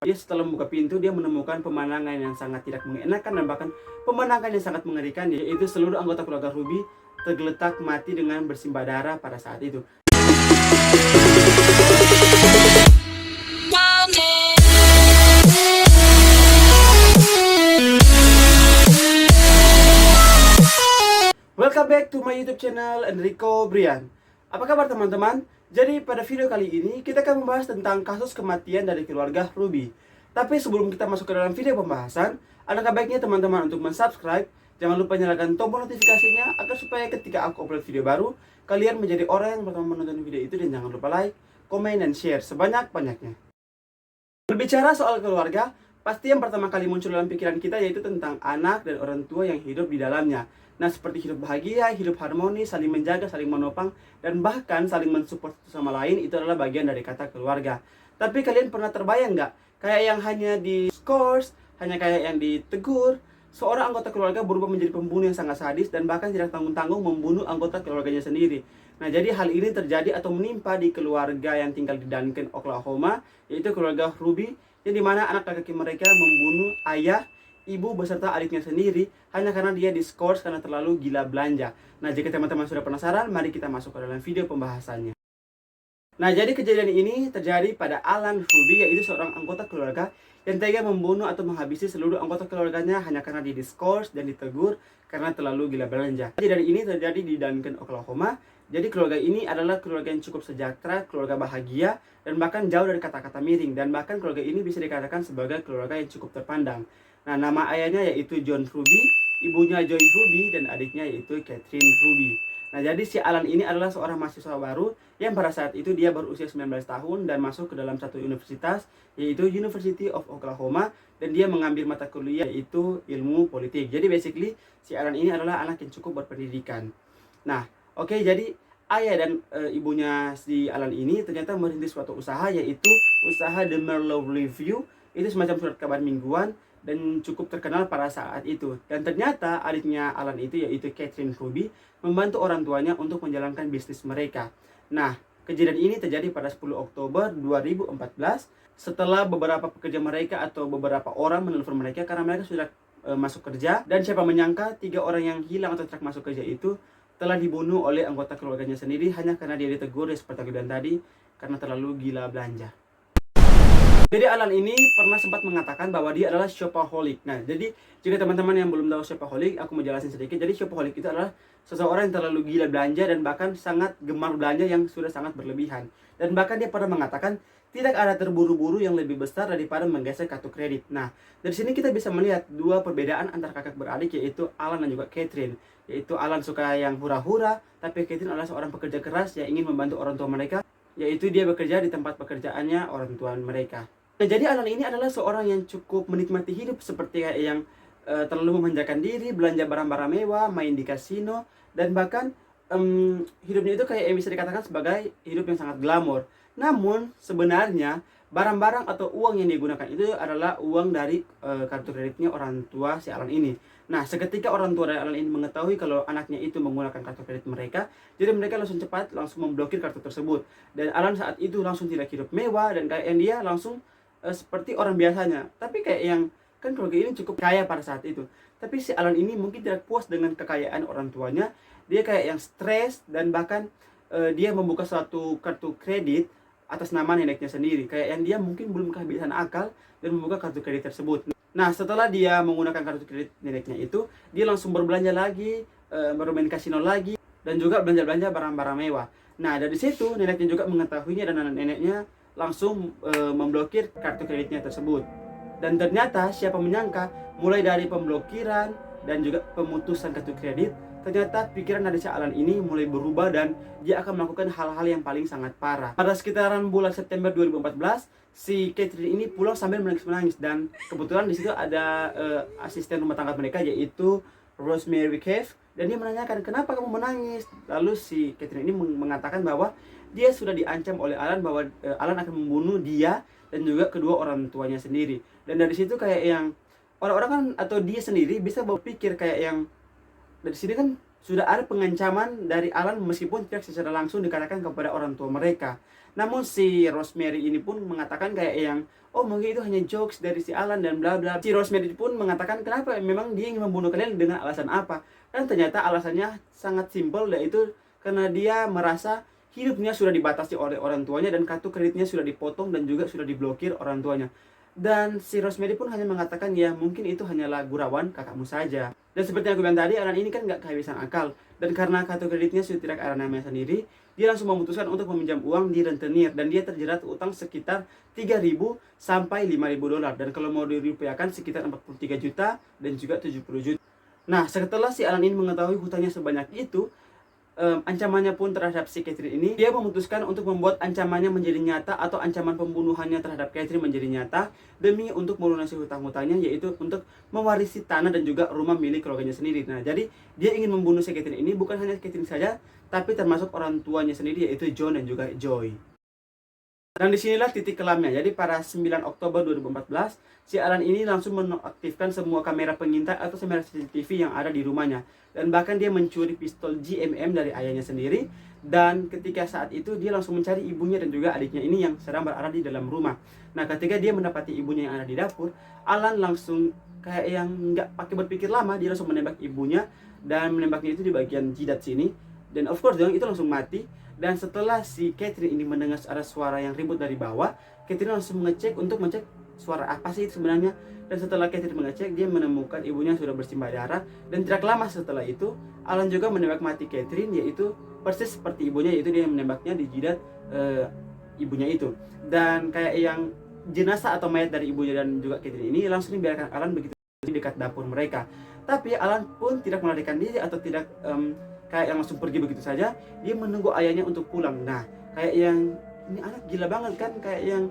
Dia setelah membuka pintu, dia menemukan pemandangan yang sangat tidak mengenakan dan bahkan pemandangan yang sangat mengerikan, yaitu seluruh anggota keluarga Ruby tergeletak mati dengan bersimbah darah pada saat itu. Welcome back to my YouTube channel Enrico Brian. Apa kabar teman-teman? Jadi pada video kali ini kita akan membahas tentang kasus kematian dari keluarga Ruby. Tapi sebelum kita masuk ke dalam video pembahasan, alangkah baiknya teman-teman untuk mensubscribe. Jangan lupa nyalakan tombol notifikasinya agar supaya ketika aku upload video baru, kalian menjadi orang yang pertama menonton video itu, dan jangan lupa like, komen, dan share sebanyak-banyaknya. Berbicara soal keluarga, pasti yang pertama kali muncul dalam pikiran kita yaitu tentang anak dan orang tua yang hidup di dalamnya. Nah, seperti hidup bahagia, hidup harmonis, saling menjaga, saling menopang, dan bahkan saling mensupport satu sama lain, itu adalah bagian dari kata keluarga. Tapi kalian pernah terbayang nggak? Kayak yang hanya di scores, hanya kayak yang ditegur, seorang anggota keluarga berubah menjadi pembunuh yang sangat sadis dan bahkan tidak tanggung-tanggung membunuh anggota keluarganya sendiri. Nah, jadi hal ini terjadi atau menimpa di keluarga yang tinggal di Duncan, Oklahoma, yaitu keluarga Ruby, yang dimana anak laki-laki mereka membunuh ayah, ibu beserta adiknya sendiri hanya karena dia diskors karena terlalu gila belanja. Nah, jika teman-teman sudah penasaran, mari kita masuk ke dalam video pembahasannya. Nah, jadi kejadian ini terjadi pada Alan Ruby, yaitu seorang anggota keluarga yang tega membunuh atau menghabisi seluruh anggota keluarganya hanya karena dia diskors dan ditegur karena terlalu gila belanja. Kejadian ini terjadi di Duncan, Oklahoma. Jadi keluarga ini adalah keluarga yang cukup sejahtera, keluarga bahagia, dan bahkan jauh dari kata-kata miring. Dan bahkan keluarga ini bisa dikatakan sebagai keluarga yang cukup terpandang. Nah, nama ayahnya yaitu John Ruby, ibunya Joy Ruby, dan adiknya yaitu Catherine Ruby. Nah, jadi si Alan ini adalah seorang mahasiswa baru yang pada saat itu dia berusia 19 tahun dan masuk ke dalam satu universitas, yaitu University of Oklahoma, dan dia mengambil mata kuliah yaitu ilmu politik. Jadi basically si Alan ini adalah anak yang cukup berpendidikan. Nah, oke, jadi ayah dan ibunya si Alan ini ternyata merintis suatu usaha, yaitu usaha The Merlot Review. Itu semacam surat kabar mingguan dan cukup terkenal pada saat itu. Dan ternyata adiknya Alan itu yaitu Catherine Ruby membantu orang tuanya untuk menjalankan bisnis mereka. Nah, kejadian ini terjadi pada 10 Oktober 2014 setelah beberapa pekerja mereka atau beberapa orang menelpon mereka karena mereka sudah masuk kerja, dan siapa menyangka 3 orang yang hilang atau terak masuk kerja itu telah dibunuh oleh anggota keluarganya sendiri hanya karena dia ditegur seperti aku bilang tadi karena terlalu gila belanja. Jadi Alan ini pernah sempat mengatakan bahwa dia adalah shopaholic. Nah, jadi jika teman-teman yang belum tahu shopaholic, aku mau jelasin sedikit. Jadi shopaholic itu adalah seseorang yang terlalu gila belanja dan bahkan sangat gemar belanja yang sudah sangat berlebihan. Dan bahkan dia pernah mengatakan tidak ada terburu-buru yang lebih besar daripada menggesek kartu kredit. Nah, dari sini kita bisa melihat dua perbedaan antara kakak beradik, yaitu Alan dan juga Catherine. Yaitu Alan suka yang hura-hura, tapi Catherine adalah seorang pekerja keras yang ingin membantu orang tua mereka, yaitu dia bekerja di tempat pekerjaannya orang tua mereka. Nah, jadi Alan ini adalah seorang yang cukup menikmati hidup, seperti kayak yang terlalu memanjakan diri, belanja barang-barang mewah, main di kasino, dan bahkan hidupnya itu kayak yang bisa dikatakan sebagai hidup yang sangat glamor. Namun sebenarnya barang-barang atau uang yang digunakan itu adalah uang dari kartu kreditnya orang tua si Alan ini. Nah, seketika orang tua dari Alan ini mengetahui kalau anaknya itu menggunakan kartu kredit mereka, jadi mereka langsung memblokir kartu tersebut. Dan Alan saat itu langsung tidak hidup mewah dan kayak yang dia langsung seperti orang biasanya. Tapi kayak yang kan keluarga ini cukup kaya pada saat itu. Tapi si Alan ini mungkin tidak puas dengan kekayaan orang tuanya. Dia kayak yang stres dan bahkan dia membuka suatu kartu kredit atas nama neneknya sendiri. Kayak yang dia mungkin belum kehabisan akal dan membuka kartu kredit tersebut. Nah, setelah dia menggunakan kartu kredit neneknya itu, dia langsung berbelanja lagi, bermain kasino lagi, dan juga belanja-belanja barang-barang mewah. Nah, dari situ neneknya juga mengetahuinya dan neneknya langsung memblokir kartu kreditnya tersebut. Dan ternyata siapa menyangka mulai dari pemblokiran dan juga pemutusan kartu kredit, ternyata pikiran dari si Alan ini mulai berubah dan dia akan melakukan hal-hal yang paling sangat parah. Pada sekitaran bulan September 2014, si Catherine ini pulang sambil menangis-menangis, dan kebetulan di situ ada asisten rumah tangga mereka yaitu Rosemary Cave, dan dia menanyakan kenapa kamu menangis. Lalu si Catherine ini mengatakan bahwa dia sudah diancam oleh Alan bahwa Alan akan membunuh dia dan juga kedua orang tuanya sendiri. Dan dari situ kayak yang orang-orang kan atau dia sendiri bisa berpikir kayak yang dari sini kan sudah ada pengancaman dari Alan meskipun tidak secara langsung dikatakan kepada orang tua mereka. Namun si Rosemary ini pun mengatakan kayak yang, oh mungkin itu hanya jokes dari si Alan dan bla bla. Si Rosemary pun mengatakan kenapa memang dia ingin membunuh kalian dengan alasan apa. Dan ternyata alasannya sangat simpel, yaitu karena dia merasa hidupnya sudah dibatasi oleh orang tuanya dan kartu kreditnya sudah dipotong dan juga sudah diblokir orang tuanya. Dan si Rosemary pun hanya mengatakan ya mungkin itu hanyalah gurauan kakakmu saja. Dan seperti yang aku bilang tadi, Alan ini kan nggak kehabisan akal. Dan karena kartu kreditnya sudah tidak ada namanya sendiri, dia langsung memutuskan untuk meminjam uang di rentenir. Dan dia terjerat utang sekitar 3.000 sampai 5.000 dolar. Dan kalau mau dirupiahkan sekitar 43 juta dan juga 70 juta. Nah, setelah si Alan ini mengetahui hutangnya sebanyak itu, ancamannya pun terhadap si Catherine ini, dia memutuskan untuk membuat ancamannya menjadi nyata atau ancaman pembunuhannya terhadap Catherine menjadi nyata demi untuk melunasi hutang-hutangnya, yaitu untuk mewarisi tanah dan juga rumah milik keluarganya sendiri. Nah, jadi dia ingin membunuh si Catherine ini bukan hanya Catherine saja, tapi termasuk orang tuanya sendiri, yaitu John dan juga Joy. Dan disinilah titik kelamnya. Jadi pada 9 Oktober 2014, si Alan ini langsung menonaktifkan semua kamera pengintai atau kamera CCTV yang ada di rumahnya. Dan bahkan dia mencuri pistol GMM dari ayahnya sendiri. Dan ketika saat itu dia langsung mencari ibunya dan juga adiknya ini yang sedang berada di dalam rumah. Nah, ketika dia mendapati ibunya yang ada di dapur, Alan langsung kayak yang nggak pakai berpikir lama, dia langsung menembak ibunya dan menembaknya itu di bagian jidat sini. Dan of course itu langsung mati. Dan setelah si Catherine ini mendengar ada suara yang ribut dari bawah, Catherine langsung mengecek untuk mengecek suara apa sih itu sebenarnya. Dan setelah Catherine mengecek, dia menemukan ibunya sudah bersimbah darah. Dan tidak lama setelah itu, Alan juga menembak mati Catherine, yaitu persis seperti ibunya, yaitu dia menembaknya di jidat ibunya itu. Dan kayak yang jenazah atau mayat dari ibunya dan juga Catherine ini langsung dibiarkan Alan begitu di dekat dapur mereka. Tapi Alan pun tidak melarikan diri atau tidak kayak yang langsung pergi begitu saja. Dia menunggu ayahnya untuk pulang. Nah, kayak yang ini anak gila banget kan, kayak yang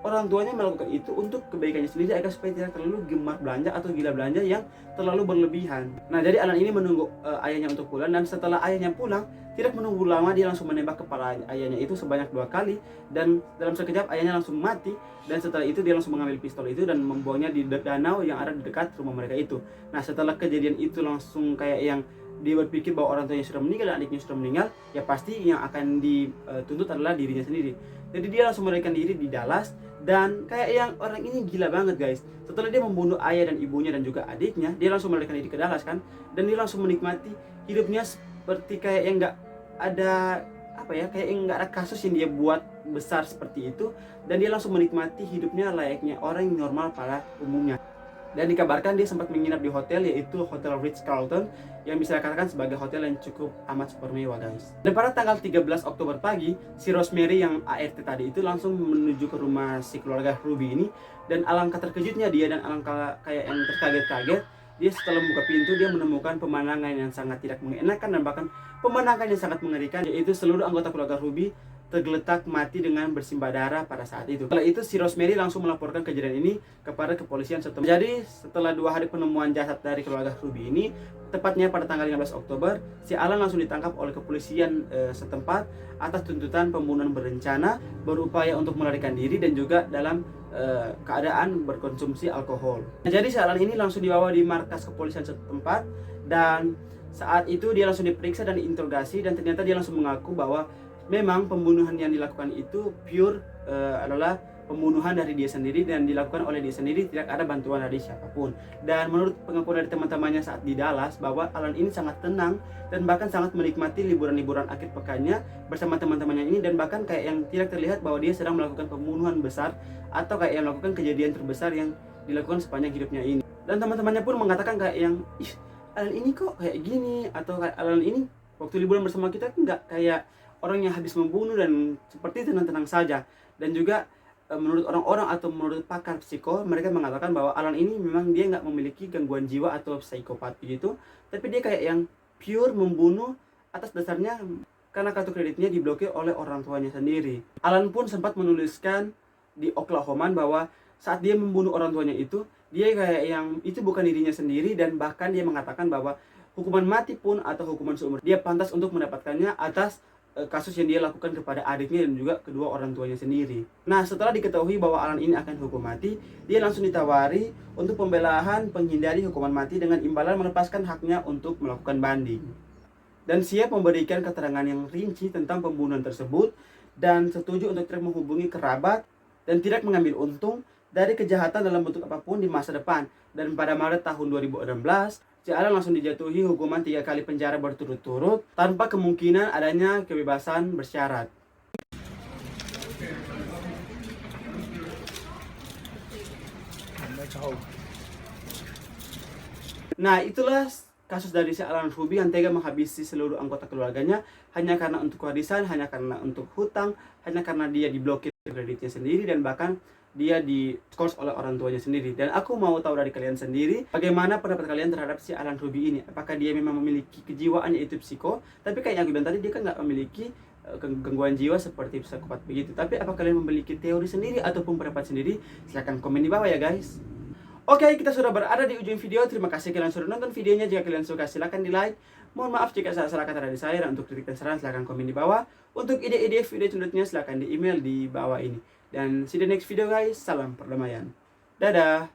orang tuanya melakukan itu untuk kebaikannya sendiri agar supaya tidak terlalu gemar belanja atau gila belanja yang terlalu berlebihan. Nah, jadi Alan ini menunggu ayahnya untuk pulang, dan setelah ayahnya pulang, tidak menunggu lama dia langsung menembak kepala ayahnya itu sebanyak 2 kali, dan dalam sekejap ayahnya langsung mati. Dan setelah itu dia langsung mengambil pistol itu dan membuangnya di danau yang ada di dekat rumah mereka itu. Nah, setelah kejadian itu langsung kayak yang dia berpikir bahwa orang tuanya sudah meninggal dan adiknya sudah meninggal, ya pasti yang akan dituntut adalah dirinya sendiri. Jadi dia langsung melarikan diri di Dallas. Dan kayak yang orang ini gila banget guys, setelah dia membunuh ayah dan ibunya dan juga adiknya, dia langsung melarikan diri ke Dallas kan. Dan dia langsung menikmati hidupnya seperti kayak yang nggak ada apa ya, kayak yang nggak ada kasus yang dia buat besar seperti itu. Dan dia langsung menikmati hidupnya layaknya orang yang normal pada umumnya. Dan dikabarkan dia sempat menginap di hotel, yaitu Hotel Ritz-Carlton, yang bisa dikatakan sebagai hotel yang cukup amat super mewah guys. Dan pada tanggal 13 Oktober pagi, si Rosemary yang ART tadi itu langsung menuju ke rumah si keluarga Ruby ini. Dan alangkah terkejutnya dia, dan alangkah kayak yang terkaget-kaget, dia setelah membuka pintu, dia menemukan pemandangan yang sangat tidak mengenakan dan bahkan pemandangan yang sangat mengerikan, yaitu seluruh anggota keluarga Ruby tergeletak mati dengan bersimbah darah pada saat itu. Setelah itu si Rosemary langsung melaporkan kejadian ini kepada kepolisian setempat. Jadi setelah 2 hari penemuan jasad dari keluarga Ruby ini, tepatnya pada tanggal 15 Oktober, si Alan langsung ditangkap oleh kepolisian setempat atas tuntutan pembunuhan berencana, berupaya untuk melarikan diri, dan juga dalam keadaan berkonsumsi alkohol. Nah, jadi si Alan ini langsung dibawa di markas kepolisian setempat, dan saat itu dia langsung diperiksa dan diinterogasi, dan ternyata dia langsung mengaku bahwa memang pembunuhan yang dilakukan itu pure adalah pembunuhan dari dia sendiri dan dilakukan oleh dia sendiri, tidak ada bantuan dari siapapun. Dan menurut pengakuan dari teman-temannya saat di Dallas, bahwa Alan ini sangat tenang dan bahkan sangat menikmati liburan-liburan akhir pekannya bersama teman-temannya ini, dan bahkan kayak yang tidak terlihat bahwa dia sedang melakukan pembunuhan besar atau kayak yang melakukan kejadian terbesar yang dilakukan sepanjang hidupnya ini. Dan teman-temannya pun mengatakan kayak yang, ih, Alan ini kok kayak gini, atau kayak Alan ini waktu liburan bersama kita nggak kayak orang yang habis membunuh dan seperti tenang-tenang saja. Dan juga menurut orang-orang atau menurut pakar psiko, mereka mengatakan bahwa Alan ini memang dia nggak memiliki gangguan jiwa atau psikopat gitu, tapi dia kayak yang pure membunuh atas dasarnya karena kartu kreditnya diblokir oleh orang tuanya sendiri. Alan pun sempat menuliskan di Oklahoma bahwa saat dia membunuh orang tuanya itu, dia kayak yang itu bukan dirinya sendiri, dan bahkan dia mengatakan bahwa hukuman mati pun atau hukuman seumur dia pantas untuk mendapatkannya atas kasus yang dia lakukan kepada adiknya dan juga kedua orang tuanya sendiri. Nah, setelah diketahui bahwa Alan ini akan hukum mati, dia langsung ditawari untuk pembelaan penghindari hukuman mati dengan imbalan melepaskan haknya untuk melakukan banding. Dan siap memberikan keterangan yang rinci tentang pembunuhan tersebut. dan setuju untuk tidak menghubungi kerabat dan tidak mengambil untung dari kejahatan dalam bentuk apapun di masa depan. Dan pada Maret tahun 2016, si Alan langsung dijatuhi hukuman 3 kali penjara berturut-turut tanpa kemungkinan adanya kebebasan bersyarat. Nah, itulah kasus dari si Alan Ruby yang tega menghabisi seluruh anggota keluarganya hanya karena untuk warisan, hanya karena untuk hutang, hanya karena dia diblokir kreditnya sendiri, dan bahkan dia diskors oleh orang tuanya sendiri. Dan aku mau tahu dari kalian sendiri, bagaimana pendapat kalian terhadap si Alan Ruby ini? Apakah dia memang memiliki kejiwaan yaitu psiko? Tapi kayak yang aku bilang tadi, dia kan nggak memiliki gangguan jiwa seperti psikopat begitu. Tapi apa kalian memiliki teori sendiri ataupun pendapat sendiri? Silahkan komen di bawah ya guys. Oke, kita sudah berada di ujung video. Terima kasih kalian sudah nonton videonya. Jika kalian suka, silahkan di like. Mohon maaf jika salah kata dari saya. Dan untuk kritik dan saran, silahkan komen di bawah. Untuk ide-ide video selanjutnya, silahkan di email di bawah ini. Dan see you the next video guys. Salam perdamaian. Dadah.